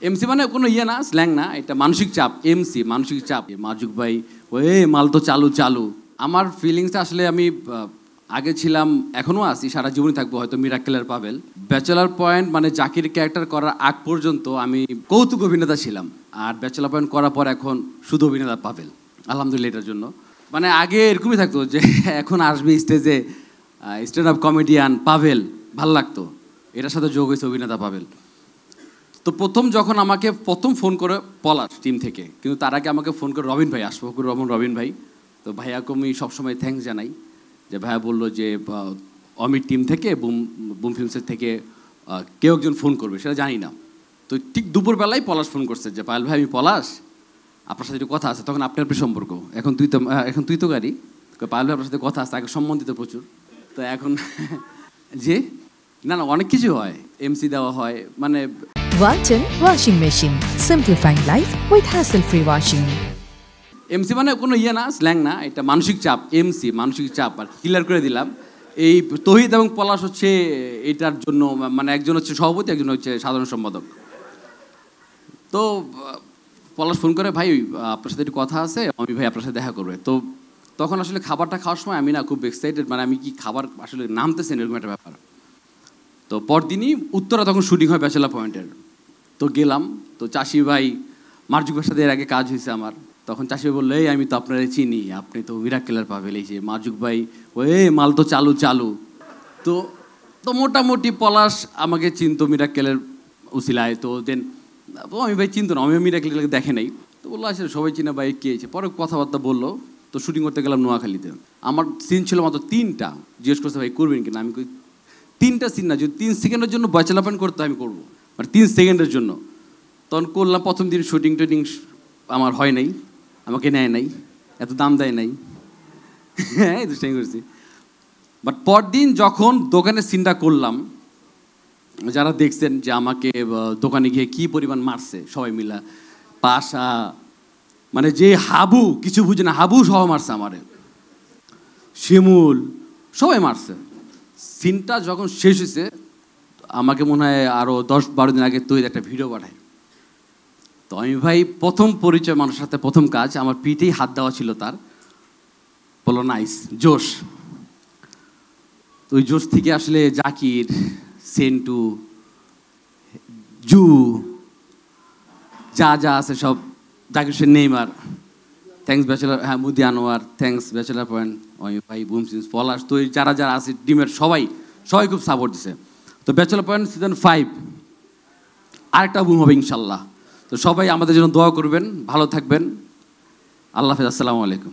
MC মানে কোনো ইয়ে না, স্ল্যাং না, এটা মানসিক চাপ। এমসি মানসিক চাপ। মাজুক ভাই ওই মাল তো চালু চালু। আমার ফিলিংসটা আসলে আমি আগে ছিলাম, এখনও আছি, সারা জীবনই থাকবো হয়তো মিরাক্কেলের পাভেল। ব্যাচেলার পয়েন্ট মানে জাকির ক্যারেক্টার করার আগ পর্যন্ত আমি কৌতুক অভিনেতা ছিলাম, আর ব্যাচেলার পয়েন্ট করার পর এখন শুধু অভিনেতা পাভেল। আলহামদুলিল্লাহ এটার জন্য। মানে আগে এরকমই থাকতো যে এখন আসবে স্টেজে স্ট্যান্ড আপ কমেডিয়ান পাভেল, ভাল লাগতো, এটার সাথে যোগ হয়েছে অভিনেতা পাভেল। তো যখন আমাকে ফোন করে পলাশ টিম থেকে, কিন্তু তার আগে আমাকে ফোন করে রবিন ভাই, আশফাকুর রহমান রবিন ভাই। তো ভাইয়াকে আমি সবসময় থ্যাঙ্কস জানাই যে ভাইয়া বললো যে অমির টিম থেকে বুম ফিল্মসের থেকে কেউ একজন ফোন করবে, সেটা জানি না। তো ঠিক দুপুরবেলায় পলাশ ফোন করছে যে পায়েল ভাই আমি পলাশ, আপনার সাথে একটু কথা আছে। তখন আপনার সম্পর্ক, এখন তুই তো গাড়ি পায়েল ভাই আপনার সাথে কথা আছে, আগে সম্বন্ধিত প্রচুর। তো এখন যে না অনেক কিছু হয়, এমসি দেওয়া হয় মানে। Walton Washing Machine, simplifying life with hassle-free washing. MC মানে কোনো ইয়ে না, স্ল্যাং না, এটা মানসিক চাপ। এমসি মানসিক চাপ, আর ক্লিয়ার করে দিলাম। এই তহিদ এবং পলাশ হচ্ছে এটার জন্য, মানে একজন হচ্ছে সভাপতি, একজন হচ্ছে সাধারণ সম্পাদক। তো পলাশ ফোন করে ভাই আপনার সাথে একটু কথা আছে, আমি ভাই আপনার সাথে দেখা করবে। তো তখন আসলে খাবারটা খাওয়ার সময় আমি না খুব এক্সাইটেড, মানে আমি কি খাবার আসলে নামতেছেন এরকম একটা ব্যাপার। তো পরদিনই উত্তরা তখন শুটিং হয় ব্যাচেলার পয়েন্টের। তো গেলাম, তো চাষি ভাই মার্জুক ভাইয়ের সাথে এর আগে কাজ হয়েছে আমার। তখন চাষি ভাই বললো এই আমি তো আপনারা চিনি, আপনি তো মিরাক্কেলের পাভেল, এই যে মার্জুক ভাই ওই মাল তো চালু চালু। তো তো মোটামুটি পলাশ আমাকে চিনতো মিরাক্কেলের উসিলায়। তো দেন আমি ভাই চিনতো না, আমিও মিরাক্কেলকে দেখে নাই। তো বললো আসলে সবাই চিনা ভাই কে আছে, পরে কথাবার্তা বললো। তো শুটিং করতে গেলাম নোয়াখালীতে। আমার সিন ছিল মাত্র 3টা। জিজ্ঞেস করছে ভাই করবেন কিনা, আমি 3টা সিন না, যদি 3 সেকেন্ডের জন্য ব্যাচেলার পয়েন্ট করতে আমি করবো, মানে 3 সেকেন্ডের জন্য। তখন করলাম, প্রথম দিন শুটিং টুটিং আমার হয় নাই, আমাকে নেয় নাই, এত দাম দেয় নাই, হ্যাঁ দুষ্টামি করছি। বাট পরদিন যখন দোকানের সিনটা করলাম, যারা দেখছেন যে আমাকে দোকানে গিয়ে কী পরিমাণ মারছে সবাই মিলা, পাশা মানে যে হাবু কিছু বুঝে না, হাবু সহ মারছে আমারে, শিমুল সবাই মারছে। সিনটা যখন শেষ হয়েছে, আমাকে মনে হয় আরও 10-12 দিন আগে তৈরি একটা ভিডিও পাঠায়। তো আমি ভাই প্রথম পরিচয় মানুষের সাথে, প্রথম কাজ, আমার পিঠেই হাত দেওয়া ছিল তার, বললো নাইস জোশ। তো ওই জোশ থেকে আসলে জাকির, সেন্টু, জু যা যা আছে সব, Zakir Hossain Neymar, thanks bachelor, হ্যাঁ মুদি আনোয়ার, থ্যাংকস ব্যাচেলার পয়েন্ট, ওই ভাই বুম সিন্স পলাশ, তো যারা যারা আছে টিমের সবাই খুব সাপোর্ট দিছে। তো ব্যাচেলার পয়েন্ট সিজন 5 আরেকটা বুম হবে ইনশাল্লাহ। তো সবাই আমাদের জন্য দোয়া করবেন, ভালো থাকবেন, আল্লাহ হাফেজ, আসসালামু আলাইকুম।